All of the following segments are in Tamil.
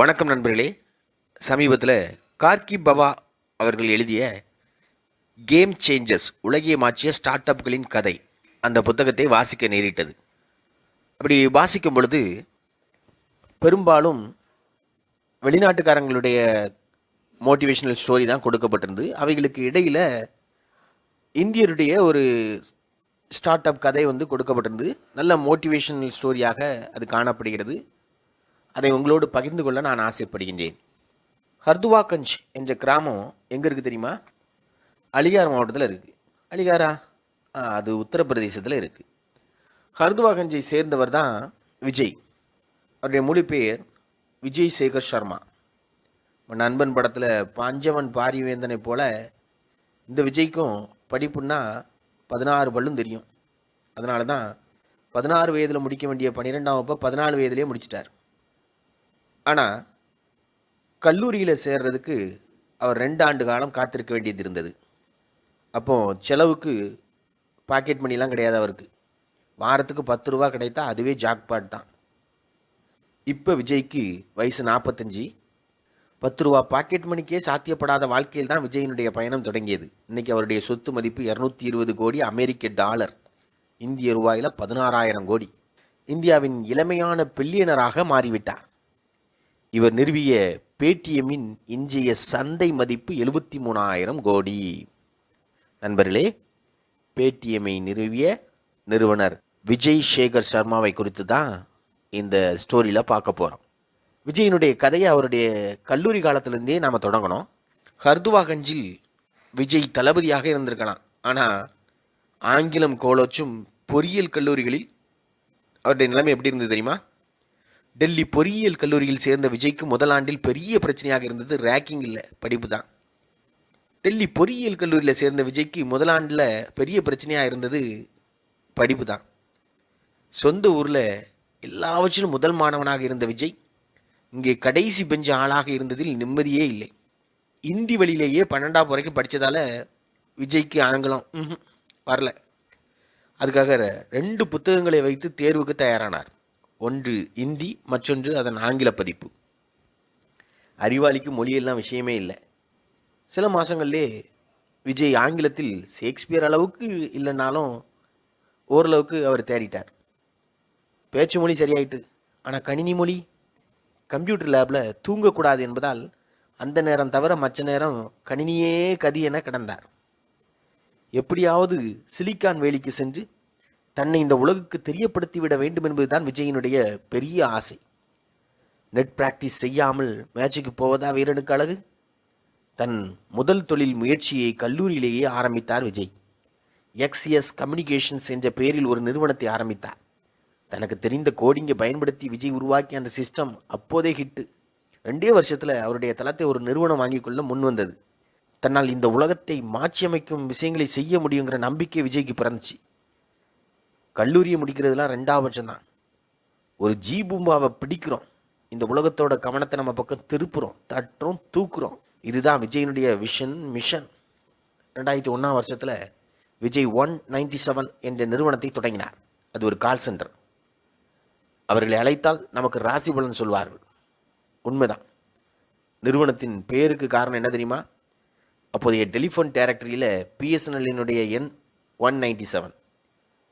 வணக்கம் நண்பர்களே. சமீபத்தில் கார்கி பவா அவர்கள் எழுதிய கேம் சேஞ்சர்ஸ் உலகையே மாற்றிய ஸ்டார்ட் அப்களின் கதை அந்த புத்தகத்தை வாசிக்க நேரிட்டது. அப்படி வாசிக்கும் பொழுது பெரும்பாலும் வெளிநாட்டுக்காரங்களுடைய மோட்டிவேஷனல் ஸ்டோரி தான் கொடுக்கப்பட்டிருந்து. அவைகளுக்கு இடையில் இந்தியருடைய ஒரு ஸ்டார்ட் அப் கதை கொடுக்கப்பட்டிருந்து. நல்ல மோட்டிவேஷனல் ஸ்டோரியாக அது காணப்படுகிறது. அதை உங்களோடு பகிர்ந்து கொள்ள நான் ஆசைப்படுகின்றேன். ஹர்துவாகஞ்ச் என்ற கிராமம் எங்கே இருக்குது தெரியுமா? அலிகார் மாவட்டத்தில் இருக்குது. அலிகாரா? அது உத்தரப்பிரதேசத்தில் இருக்குது. ஹர்துவாகஞ்சை சேர்ந்தவர் தான் விஜய். அவருடைய முழு பேர் விஜய் சேகர் சர்மா. நண்பன் படத்தில் பஞ்சவன் பாரிவேந்தனை போல இந்த விஜய்க்கும் படிப்புன்னா 16 பல்லும் தெரியும். அதனால தான் 16 வயதில் முடிக்க வேண்டிய 12ஆம் வகுப்பை 14 வயதிலே முடிச்சிட்டார். ஆனால் கல்லூரியில் சேர்றதுக்கு அவர் 2 ஆண்டு காலம் காத்திருக்க வேண்டியது இருந்தது. அப்போது செலவுக்கு பாக்கெட் மணிலாம் கிடையாது அவருக்கு. வாரத்துக்கு 10 ரூபா கிடைத்தா அதுவே ஜாக்பாட் தான். இப்போ விஜய்க்கு வயசு 45. 10 ரூபா பாக்கெட் மணிக்கே சாத்தியப்படாத வாழ்க்கையில் தான் விஜயினுடைய பயணம் தொடங்கியது. இன்றைக்கி அவருடைய சொத்து மதிப்பு 220 கோடி அமெரிக்க டாலர், இந்திய ரூபாயில் 16,000 கோடி. இந்தியாவின் இளமையான பில்லியனராக மாறிவிட்டார். இவர் நிறுவிய பேடிஎம்மின் இன்றைய சந்தை மதிப்பு 73,000 கோடி. நண்பர்களே, பேடிஎம்மை நிறுவிய நிறுவனர் விஜய் சேகர் சர்மாவை குறித்து தான் இந்த ஸ்டோரியில் பார்க்க போகிறோம். விஜயினுடைய கதையை அவருடைய கல்லூரி காலத்திலேருந்தே நாம் தொடங்கணும். ஹர்துவாகஞ்சில் விஜய் தளபதியாக இருந்திருக்கலாம். ஆனால் ஆங்கிலம் கோலோச்சும் பொறியியல் கல்லூரிகளில் அவருடைய நிலைமை எப்படி இருந்தது தெரியுமா? டெல்லி பொறியியல் கல்லூரியில் சேர்ந்த விஜய்க்கு முதல் ஆண்டில் பெரிய பிரச்சனையாக இருந்தது ரேக்கிங் இல்லை, படிப்பு தான். டெல்லி பொறியியல் கல்லூரியில் சேர்ந்த விஜய்க்கு முதல் ஆண்டில் பெரிய பிரச்சனையாக இருந்தது படிப்பு தான். சொந்த ஊரில் எல்லாவற்றிலும் முதல் மாணவனாக இருந்த விஜய் இங்கே கடைசி பெஞ்சு ஆளாக இருந்ததில் நிம்மதியே இல்லை. இந்தி வழியிலேயே 12ஆம் வரைக்கும் படித்ததால் விஜய்க்கு ஆங்கிலம் வரல. அதுக்காக 2 புத்தகங்களை வைத்து தேர்வுக்கு தயாரானார். ஒன்று இந்தி, மற்றொன்று அதன் ஆங்கில பதிப்பு. அறிவாளிக்கு மொழியெல்லாம் விஷயமே இல்லை. சில மாதங்கள்லே விஜய் ஆங்கிலத்தில் ஷேக்ஸ்பியர் அளவுக்கு இல்லைனாலும் ஓரளவுக்கு அவர் தேடிட்டார். பேச்சு மொழி சரியாயிட்டு. ஆனால் கணினி மொழி, கம்ப்யூட்டர் லேபில் தூங்கக்கூடாது என்பதால் அந்த நேரம் தவிர மற்ற நேரம் கணினியே கதி என கிடந்தார். எப்படியாவது சிலிக்கான் வேலிக்கு சென்று தன்னை இந்த உலகுக்கு தெரியப்படுத்திவிட வேண்டும் என்பதுதான் விஜயினுடைய பெரிய ஆசை. நெட் பிராக்டிஸ் செய்யாமல் மேட்சுக்கு போவதா வீரனுக்கு அழகு? தன் முதல் தொழில் முயற்சியை கல்லூரியிலேயே ஆரம்பித்தார் விஜய். எக்ஸ்எஸ் கம்யூனிகேஷன்ஸ் என்ற பெயரில் ஒரு நிறுவனத்தை ஆரம்பித்தார். தனக்கு தெரிந்த கோடிங்கை பயன்படுத்தி விஜய் உருவாக்கிய அந்த சிஸ்டம் அப்போதே ஹிட்டு. 2 வருஷத்தில் அவருடைய தளத்தை ஒரு நிறுவனம் வாங்கிக் கொள்ள முன் வந்தது. தன்னால் இந்த உலகத்தை மாற்றியமைக்கும் விஷயங்களை செய்ய முடியுங்கிற நம்பிக்கை விஜய்க்கு பிறந்துச்சு. கல்லூரியை முடிக்கிறதுலாம் 2ஆம் பட்சம் தான். ஒரு பூம்பாவை பிடிக்கிறோம், இந்த உலகத்தோட கவனத்தை நம்ம பக்கம் திருப்புறோம், தட்டுறோம், தூக்குறோம். இதுதான் விஜயினுடைய விஷன், மிஷன். 2001ஆம் வருஷத்தில் விஜய் 197 என்ற நிறுவனத்தை தொடங்கினார். அது ஒரு கால் சென்டர். அவர்களை அழைத்தால் நமக்கு ராசி பலன் சொல்வார்கள். உண்மைதான். நிறுவனத்தின் பேருக்கு காரணம் என்ன தெரியுமா? அப்போதைய டெலிஃபோன் டைரக்டரியில் பிஎஸ்என்எல்லினுடைய எண் 197.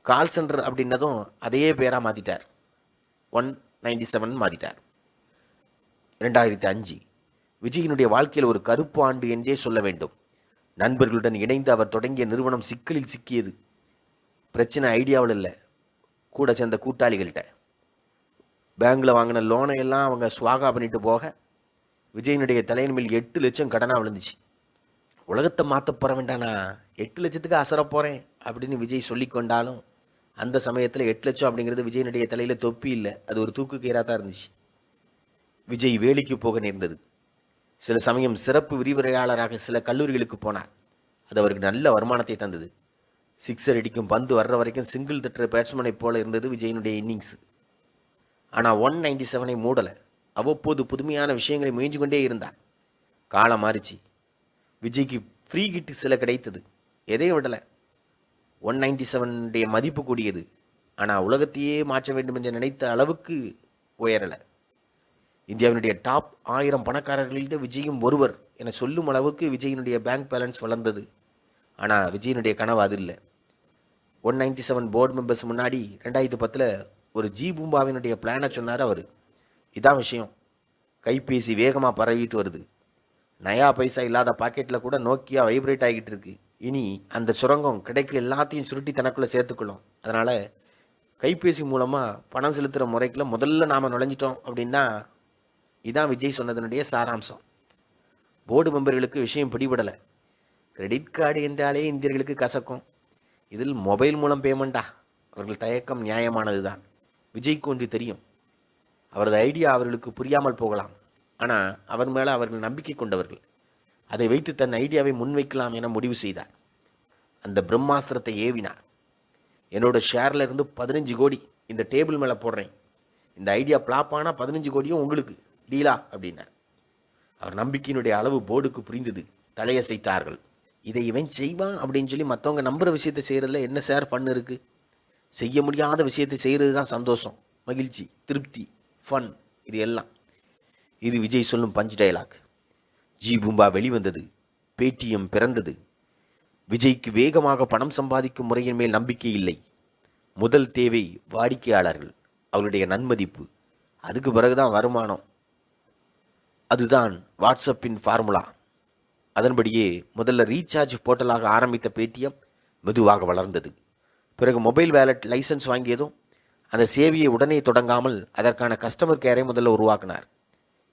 கால் சென்டர் அப்படின்னதும் அதையே பேராக மாற்றிட்டார். 197 மாற்றிட்டார். 2005 விஜயினுடைய வாழ்க்கையில் ஒரு கருப்பு ஆண்டு என்றே சொல்ல வேண்டும். நண்பர்களுடன் இணைந்து அவர் தொடங்கிய நிறுவனம் சிக்கலில் சிக்கியது. பிரச்சனை ஐடியாவில் இல்லை, கூட சேர்ந்த கூட்டாளிகள்கிட்ட. பேங்கில் வாங்கின லோனை எல்லாம் அவங்க ஸ்வாகா பண்ணிட்டு போக விஜயினுடைய தலையின் மேல் 8 லட்சம் கடனாக விழுந்துச்சு. உலகத்தை மாற்ற போகிற வேண்டானா 8 லட்சத்துக்கு அசர போகிறேன் அப்படின்னு விஜய் சொல்லி கொண்டாலும் அந்த சமயத்தில் 8 லட்சம் அப்படிங்கிறது விஜயினுடைய தலையில் தொப்பி இல்லை, அது ஒரு தூக்கு கயிறாக தான் இருந்துச்சு. விஜய் வேலைக்கு போக நேர்ந்தது. சில சமயம் சிறப்பு விரிவுரையாளராக சில கல்லூரிகளுக்கு போனார். அது அவருக்கு நல்ல வருமானத்தை தந்தது. சிக்ஸர் அடிக்கும் பந்து வர்ற வரைக்கும் சிங்கிள் தட்டுற பேட்ஸ்மேனை போல இருந்தது விஜயினுடைய இன்னிங்ஸ். ஆனால் 197 மூடலை. அவ்வப்போது புதுமையான விஷயங்களை முயன்று கொண்டே இருந்தார். காலம் மாறிச்சு. விஜய்க்கு ஃப்ரீ கிட் சில கிடைத்தது. எதையும் விடலை. 197 மதிப்பு கூடியது. ஆனால் உலகத்தையே மாற்ற வேண்டும் என்று நினைத்த அளவுக்கு உயரலை. இந்தியாவினுடைய டாப் 1000 பணக்காரர்களில் விஜயும் ஒருவர் என சொல்லும் அளவுக்கு விஜயினுடைய பேங்க் பேலன்ஸ் வளர்ந்தது. ஆனால் விஜயினுடைய கனவு அது இல்லை. 197 போர்டு மெம்பர்ஸ் முன்னாடி 2010 ஒரு பூம்பாவினுடைய பிளானை சொன்னார் அவர். இதான் விஷயம். கைபேசி வேகமாக பரவிட்டு வருது. நயா பைசா இல்லாத பாக்கெட்டில் கூட நோக்கியா வைப்ரேட் ஆகிட்டு இருக்கு. இனி அந்த சுரங்கம் கிடைக்க எல்லாத்தையும் சுருட்டி தனக்குள்ளே சேர்த்துக்கொள்ளும். அதனால் கைபேசி மூலமாக பணம் செலுத்துகிற முறைக்குள்ள முதல்ல நாம் நுழைஞ்சிட்டோம் அப்படின்னா இதான் விஜய் சொன்னதனுடைய சாராம்சம். போர்டு மெம்பர்களுக்கு விஷயம் பிடிபடலை. கிரெடிட் கார்டு என்றாலே இந்தியர்களுக்கு கசக்கும். இதில் மொபைல் மூலம் பேமெண்ட்டா? அவர்கள் தயக்கம் நியாயமானது தான். விஜய்க்கு ஒன்று தெரியும். அவரது ஐடியா அவர்களுக்கு புரியாமல் போகலாம். ஆனால் அவர் மேலே அவர்கள் நம்பிக்கை கொண்டவர்கள். அதை வைத்து தன் ஐடியாவை முன்வைக்கலாம் என முடிவு செய்தார். அந்த பிரம்மாஸ்திரத்தை ஏவினார். என்னோட ஷேரில் இருந்து 15 கோடி இந்த டேபிள் மேலே போடுறேன். இந்த ஐடியா பிளாப் ஆனால் 15 கோடியும் உங்களுக்கு டீலா அப்படின்னார். அவர் நம்பிக்கையினுடைய அளவு போர்டுக்கு புரிந்தது. தலையசைத்தார்கள். இதை இவன் செய்வான் அப்படின்னு சொல்லி மற்றவங்க நம்புகிற விஷயத்தை செய்கிறதுல என்ன சார் ஃபன் இருக்குது? செய்ய முடியாத விஷயத்தை செய்கிறது தான் சந்தோஷம், மகிழ்ச்சி, திருப்தி, ஃபன். இது எல்லாம் இது விஜய் சொல்லும் பஞ்ச் டயலாக். பூம்பா வெளிவந்தது. பேடிஎம் பிறந்தது. விஜய்க்கு வேகமாக பணம் சம்பாதிக்கும் முறையின் மேல் நம்பிக்கை இல்லை. முதல் தேவை வாடிக்கையாளர்கள், அவருடைய நன்மதிப்பு. அதுக்கு பிறகுதான் வருமானம். அதுதான் வாட்ஸ்அப்பின் ஃபார்முலா. அதன்படியே முதல்ல ரீசார்ஜ் போர்ட்டலாக ஆரம்பித்த பேடிஎம் மெதுவாக வளர்ந்தது. பிறகு மொபைல் வேலட் லைசன்ஸ் வாங்கியதும் அந்த சேவையை உடனே தொடங்காமல் அதற்கான கஸ்டமர் கேரை முதல்ல உருவாக்கினார்.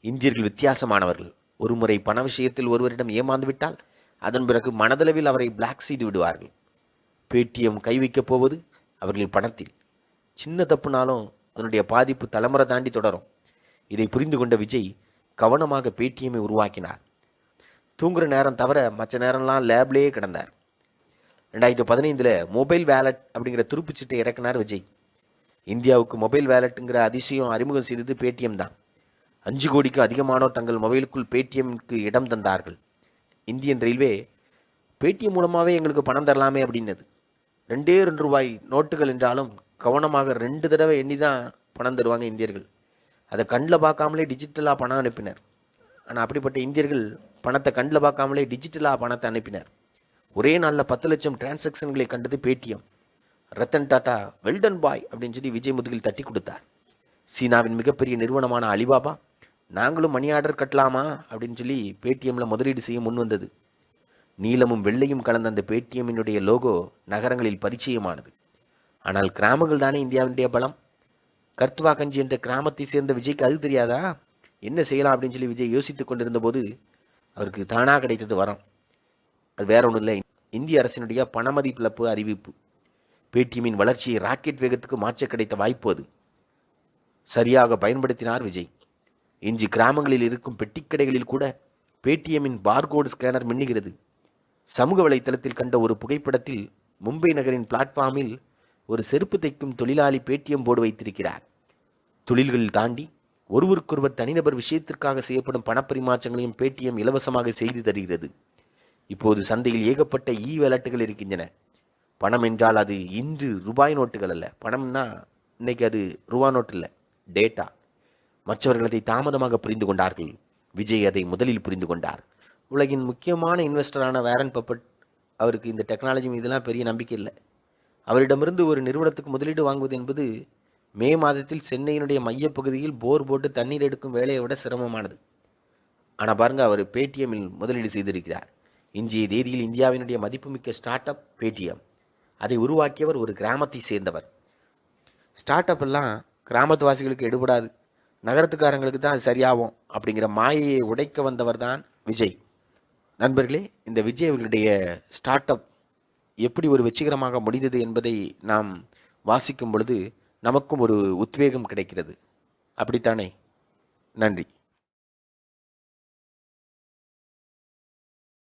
இந்தியர்கள் வித்தியாசமானவர்கள். ஒரு முறை பண விஷயத்தில் ஒருவரிடம் ஏமாந்து விட்டால் அதன் பிறகு மனதளவில் அவரை பிளாக் செய்து விடுவார்கள். பேடிஎம் கை வைக்கப் போவது அவர்கள் பணத்தில். சின்ன தப்புனாலும் அதனுடைய பாதிப்பு தலைமுறை தாண்டி தொடரும். இதை புரிந்து கொண்ட விஜய் கவனமாக பேடிஎம்மை உருவாக்கினார். தூங்குற நேரம் தவிர மற்ற நேரம்லாம் லேப்லேயே கிடந்தார். 2015 மொபைல் வேலட் அப்படிங்கிற துருப்புச்சீட்டை இறக்கினார் விஜய். இந்தியாவுக்கு மொபைல் வேலட்டுங்கிற அதிசயம் அறிமுகம் செய்தது பேடிஎம் தான். 5 கோடிக்கு அதிகமானோர் தங்கள் மொபைலுக்குள் பேடிஎம்க்கு இடம் தந்தார்கள். இந்தியன் ரயில்வே பேடிஎம் மூலமாகவே எங்களுக்கு பணம் தரலாமே அப்படின்னது. 2 ரூபாய் நோட்டுகள் என்றாலும் கவனமாக 2 தடவை எண்ணி தான் பணம் தருவாங்க இந்தியர்கள். அதை கண்ணில் பார்க்காமலே டிஜிட்டலாக பணம் அனுப்பினர். ஆனால் அப்படிப்பட்ட இந்தியர்கள் பணத்தை கண்ணில் பார்க்காமலே டிஜிட்டலாக பணத்தை அனுப்பினர். ஒரே நாளில் 10 லட்சம் டிரான்சாக்ஷன்களை கண்டது பேடிஎம். ரத்தன் டாட்டா வெல்டன் பாய் அப்படின்னு சொல்லி விஜய் முதுகில் தட்டி கொடுத்தார். சீனாவின் மிகப்பெரிய நிறுவனமான அலிபாபா நாங்களும் மணி ஆர்டர் கட்டலாமா அப்படின்னு சொல்லி பேடிஎம்மில் முதலீடு செய்ய முன் வந்தது. நீலமும் வெள்ளையும் கலந்த அந்த பேடிஎம்மினுடைய லோகோ நகரங்களில் பரிச்சயமானது. ஆனால் கிராமங்கள் தானே இந்தியாவினுடைய பலம். கர்த்துவா கஞ்சி என்ற கிராமத்தை சேர்ந்த விஜய்க்கு அது தெரியாதா? என்ன செய்யலாம் அப்படின்னு சொல்லி விஜய் யோசித்து கொண்டிருந்த போது அவருக்கு தானாக கிடைத்தது வரம். அது வேற ஒன்றும் இல்லை, இந்திய அரசினுடைய பணமதிப்பிழப்பு அறிவிப்பு. பேடிஎம்மின் வளர்ச்சியை ராக்கெட் வேகத்துக்கு மாற்ற கிடைத்த வாய்ப்பு அது. சரியாக பயன்படுத்தினார் விஜய். இன்று கிராமங்களில் இருக்கும் பெட்டிக்கடைகளில் கூட பேடிஎம்மின் பார்கோடு ஸ்கேனர் மின்னுகிறது. சமூக வலைத்தளத்தில் கண்ட ஒரு புகைப்படத்தில் மும்பை நகரின் பிளாட்ஃபார்மில் ஒரு செருப்பு தைக்கும் தொழிலாளி பேடிஎம் போர்டு வைத்திருக்கிறார். தொழில்கள் தாண்டி ஒருவருக்கொருவர் தனிநபர் விஷயத்திற்காக செய்யப்படும் பணப்பரிமாற்றங்களையும் பேடிஎம் இலவசமாக செய்து தருகிறது. இப்போது சந்தையில் ஏகப்பட்ட வேலட்டுகள் இருக்கின்றன. பணம் என்றால் அது இன்று ரூபாய் நோட்டுகள் அல்ல. பணம்னா இன்னைக்கு அது ரூபா நோட்டு இல்லை, டேட்டா. மற்றவர்கள் அதை தாமதமாக புரிந்து கொண்டார்கள். விஜய் அதை முதலில் புரிந்து கொண்டார். உலகின் முக்கியமான இன்வெஸ்டரான வாரன் பஃபெட் அவருக்கு இந்த டெக்னாலஜி மீதெல்லாம் பெரிய நம்பிக்கை இல்லை. அவரிடமிருந்து ஒரு நிறுவனத்துக்கு முதலீடு வாங்குவது என்பது மே மாதத்தில் சென்னையினுடைய மையப்பகுதியில் போர் போட்டு தண்ணீர் எடுக்கும் வேலையை விட சிரமமானது. ஆனால் பாருங்க, அவர் பேடிஎம்மில் முதலீடு செய்திருக்கிறார். இன்றைய தேதியில் இந்தியாவினுடைய மதிப்புமிக்க ஸ்டார்ட் அப் பேடிஎம். அதை உருவாக்கியவர் ஒரு கிராமத்தை சேர்ந்தவர். ஸ்டார்ட் அப் எல்லாம் கிராமத்து வாசிகளுக்கு எடுபடாது, நகரத்துக்காரங்களுக்கு தான் சரியாகும் அப்படிங்கிற மாயையை உடைக்க வந்தவர் தான் விஜய். நண்பர்களே, இந்த விஜய் அவர்களுடைய ஸ்டார்ட் அப் எப்படி ஒரு வெற்றிகரமாக முடிந்தது என்பதை நாம் வாசிக்கும் பொழுது நமக்கும் ஒரு உத்வேகம் கிடைக்கிறது. அப்படித்தானே? நன்றி.